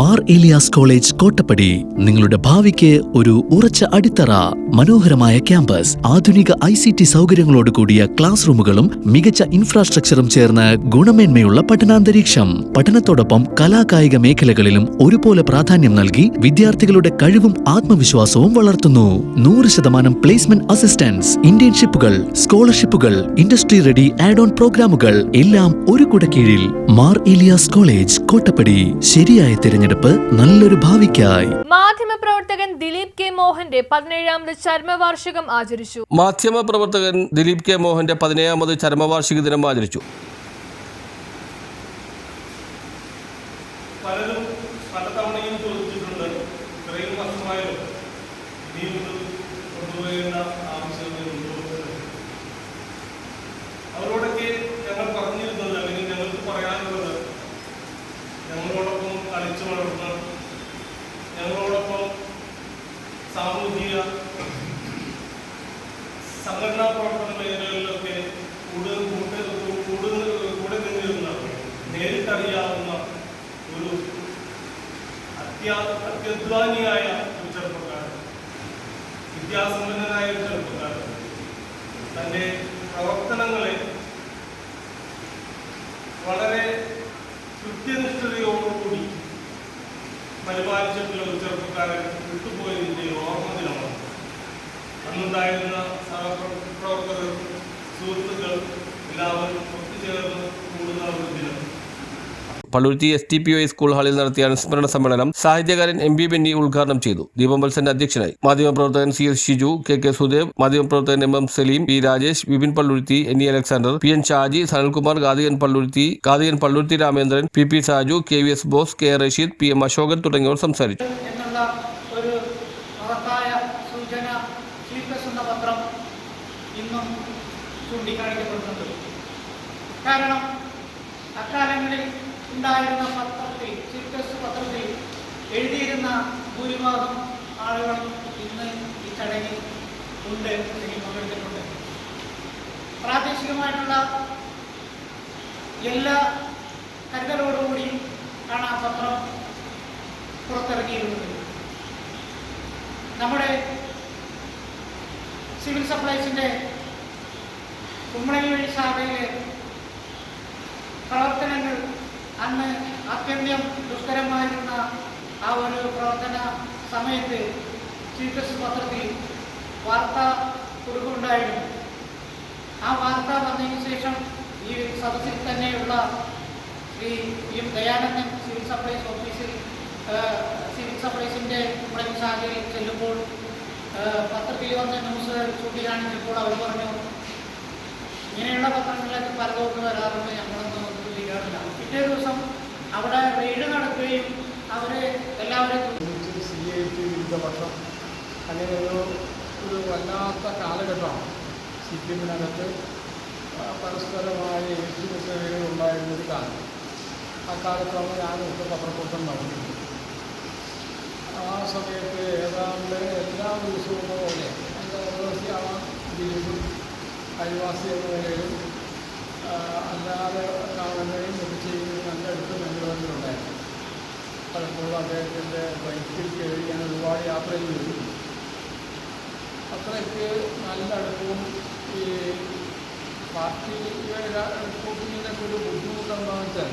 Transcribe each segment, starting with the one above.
Mar Elias college Kottappadi നിങ്ങളുടെ ഭാവിക്ക് ഒരു ഉറച്ച അടിത്തറ. മനോഹരമായ ക്യാമ്പസ്, ആധുനിക ICT സൗകര്യങ്ങളോട് കൂടിയ ക്ലാസ് റൂമുകളും മികച്ച ഇൻഫ്രാസ്ട്രക്ചറും ചേർന്ന് ഗുണമേന്മയുള്ള പഠനാന്തരീക്ഷം. പഠനത്തോടൊപ്പം കലാകായിക മേഖലകളിലും ഒരുപോലെ പ്രാധാന്യം നൽകി വിദ്യാർത്ഥികളുടെ കഴിവും ആത്മവിശ്വാസവും വളർത്തുന്നു. 100% പ്ലേസ്മെന്റ് അസിസ്റ്റൻസ്, ഇന്റേൺഷിപ്പുകൾ, സ്കോളർഷിപ്പുകൾ, ഇൻഡസ്ട്രി റെഡി ആഡ് ഓൺ പ്രോഗ്രാമുകൾ എല്ലാം ഒരു കുടക്കീഴിൽ. മാർ ഏലിയാസ് കോളേജ് കോട്ടപ്പടി. ശരിയായ തിരഞ്ഞെടുപ്പ് നല്ലൊരു ഭാവിക്കായി. മാധ്യമപ്രവർത്തകൻ ദിലീപ് കെ മോഹന്റെ 17ാമത് ചരമവാർഷികം ആചരിച്ചു. മാധ്യമപ്രവർത്തകൻ ദിലീപ് കെ മോഹന്റെ 17ാമത് ചരമവാർഷിക ദിനം ആചരിച്ചു. പലരും പലതവണയും ചോദിച്ചിട്ടുണ്ട്, ഇത്രയും വർഷമായാലും കൊണ്ടുപോകുന്ന ആവശ്യങ്ങളുണ്ട്. അവരോടൊക്കെ ഞങ്ങൾ പറഞ്ഞിരുന്നത്, അല്ലെങ്കിൽ ഞങ്ങൾക്ക് പറയാനുള്ളത്, ഞങ്ങളോടൊപ്പം കളിച്ചു വളർന്ന, ഞങ്ങളോടൊപ്പം സാമൂഹിക സംഘടനാ പ്രവർത്തന മേഖലകളിലൊക്കെ കൂടെ നിന്നിരുന്ന, നേരിട്ടറിയാവുന്ന ഒരു അത്യധ്വാനിയായ ഒരു ചെറുപ്പക്കാരൻ, വിദ്യാസമ്പന്നനായ ഒരു ചെറുപ്പക്കാരൻ, തൻ്റെ പ്രവർത്തനങ്ങളെ വളരെ കൃത്യനിഷ്ഠതയോടുകൂടി പരിപാലിച്ചിട്ടുള്ള ഒരു ചെറുപ്പക്കാരൻ വിട്ടുപോയതിൻ്റെ ഓർമ്മ ദിനമാണ്. അന്നുണ്ടായിരുന്ന സഹപ്രവർത്തകർ, സുഹൃത്തുക്കൾ എല്ലാവരും ഒത്തുചേർന്ന് കൂടുന്ന ഒരു ദിനം. പള്ളുരുത്തി STPOI സ്കൂൾ ഹാളിൽ നടത്തിയ അനുസ്മരണ സമ്മേളനം സാഹിത്യകാരൻ MB ബെന്നി ഉദ്ഘാടനം ചെയ്തു. ദീപം വത്സന്റെ അധ്യക്ഷനായി. മാധ്യമപ്രവർത്തകൻ CS ഷിജു, KK സുദേവ്, മാധ്യമപ്രവർത്തകൻ MM Saleem, P Rajesh, Vipin Palluruthy, NE Alexander, PN Shaji, Sanalkumar, ഗാദികൻ Palluruthy Ramendran, PP Saju, KVS Bose, K Rasheed, PM Ashokan തുടങ്ങിയവർ സംസാരിച്ചു. കാരണം അക്കാലങ്ങളിൽ ഉണ്ടായിരുന്ന പത്രത്തിൽ, ചീഫ് പത്രത്തിൽ എഴുതിയിരുന്ന ഭൂരിഭാഗം ആളുകളും ഇന്ന് ഈ ചടങ്ങിൽ ഉണ്ട്, പങ്കെടുത്തിട്ടുണ്ട്. പ്രാദേശികമായിട്ടുള്ള എല്ലാ കരുതലോടുകൂടിയും ആണ് ആ പത്രം പുറത്തിറങ്ങിയിരുന്നത്. നമ്മുടെ സിവിൽ സപ്ലൈസിൻ്റെ കുമ്പളങ്ങി വഴി ശാഖയിലെ പ്രവർത്തനങ്ങൾ അന്ന് അത്യന്തം ദുഷ്കരമായിരുന്ന ആ ഒരു പ്രവർത്തന സമയത്ത് ചീഫ് പത്രത്തിൽ വാർത്താ കുറിപ്പുണ്ടായിരുന്നു. ആ വാർത്ത വന്നതിന് ശേഷം ഈ സദസ്സിൽ തന്നെയുള്ള Shri PM Dayanandan civil supplies ഓഫീസിൽ സിവിൽ സപ്ലൈസിൻ്റെ കുമ്പളങ്ങി ശാഖയിൽ ചെല്ലുമ്പോൾ പത്രത്തിൽ വന്ന ന്യൂസ് ചൂണ്ടിക്കാണിച്ചപ്പോൾ അവർ പറഞ്ഞു, ഇങ്ങനെയുള്ള പത്രങ്ങളിലൊക്കെ പലതോട്ട് വരാറുണ്ട്, ഞങ്ങളൊന്നും ശ്രദ്ധിക്കാറില്ല. പിറ്റേ ദിവസം അവിടെ റെയ്ഡ് നടക്കുകയും അവരെ എല്ലാവരെയും CIT വിരുദ്ധപക്ഷം അങ്ങനെ ഒരു വല്ലാത്ത കാലഘട്ടമാണ്. CPM-നകത്ത് പരസ്പരമായ ഏറ്റുമുട്ടലുകൾ ഉണ്ടായിരുന്നൊരു കാലം. ആ കാലത്താണ് ഞാനൊക്കെ പത്രപ്രവർത്തനം നടന്നിരുന്നത്. ആ സമയത്ത് ഏതാണ്ട് എല്ലാ ദിവസവും പോലെ അയൽവാസിയാണ് ദിലീപും അയൽവാസി എന്ന നിലയിലും അല്ലാതെ കാണുന്നതിനും ഒക്കെ ചെയ്യുന്നതിന് നല്ല അടുത്ത് ബന്ധുബന്ധങ്ങളുണ്ടായിരുന്നു. പലപ്പോഴും അദ്ദേഹത്തിൻ്റെ ബൈക്കിൽ കയറി ഞാൻ ഒരുപാട് യാത്ര ചെയ്തു. അത്രയ്ക്ക് നല്ല അടുപ്പവും ഈ പാർട്ടിയുടെ അടുപ്പത്തിനൊക്കെ ഒരു ബുദ്ധിമുട്ടുണ്ടാകുന്ന വെച്ചാൽ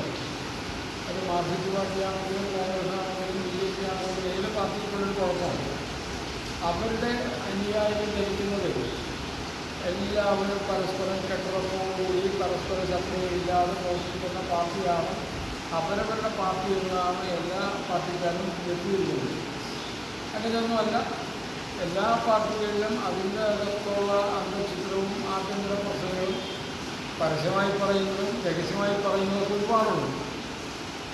അത് മാർക്സിസ്റ്റ് പാർട്ടിയാണെങ്കിലും കോൺഗ്രസ് ആണെങ്കിലും BJP ആണെങ്കിലും ഏത് പാർട്ടിക്കുള്ളൊരു കുഴപ്പമാണ്. അവരുടെ അനുയായികൾ ധരിക്കുന്നത് എല്ലാവരും പരസ്പരം കെട്ടുറപ്പോടുകൂടി പരസ്പര ശത്രുതയില്ലാതെ പ്രവർത്തിക്കുന്ന പാർട്ടിയാണ്. അവരവരുടെ പാർട്ടി എന്നാണ് എല്ലാ പാർട്ടിക്കാരും എത്തിയിരുന്നത്. അങ്ങനെയൊന്നുമല്ല. എല്ലാ പാർട്ടികളിലും അതിൻ്റെ അകത്തുള്ള അന്തർചിത്രവും ആഭ്യന്തര പ്രശ്നങ്ങളും പരസ്യമായി പറയുന്നതും രഹസ്യമായി പറയുന്നതൊക്കെ ഒരുപാടുണ്ട്.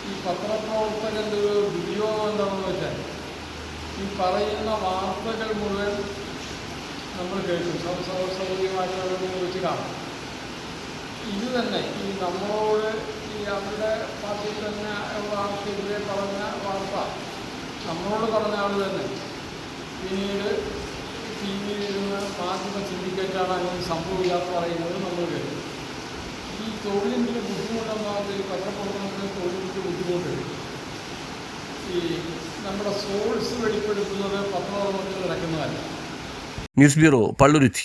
ഈ പത്രപ്രവർത്തകൻ്റെ ഒരു ദുര്യോഗം എന്താണെന്ന് വെച്ചാൽ ഈ പറയുന്ന വാർത്തകൾ മുഴുവൻ നമ്മൾ കേൾക്കും, സൗകര്യമായിട്ടുള്ളതിനെ കുറിച്ച് കാണും. ഇത് തന്നെ ഈ നമ്മളോട് ഈ അവരുടെ പാർട്ടിയിൽ തന്നെ ഉള്ള ആൾക്കെതിരെ പറഞ്ഞ വാർത്ത നമ്മളോട് പറഞ്ഞ ആൾ തന്നെ പിന്നീട് TVയിലിരുന്ന് മാധ്യമ സിൻഡിക്കേറ്റാണ് അങ്ങനെ സംഭവിക്കാന്ന് പറയുന്നത് നമ്മൾ കേൾക്കും. ഈ തൊഴിലിൻ്റെ ബുദ്ധിമുട്ടെന്നാണ് ഈ പത്രപ്രവർത്തനത്തിന് തൊഴിലിൻ്റെ ബുദ്ധിമുട്ട്. ഈ നമ്മുടെ സോഴ്സ് വെളിപ്പെടുത്തുന്നത് പത്രധർമ്മത്തിൽ നടക്കുന്നതല്ല. News bureau, Palluruthy.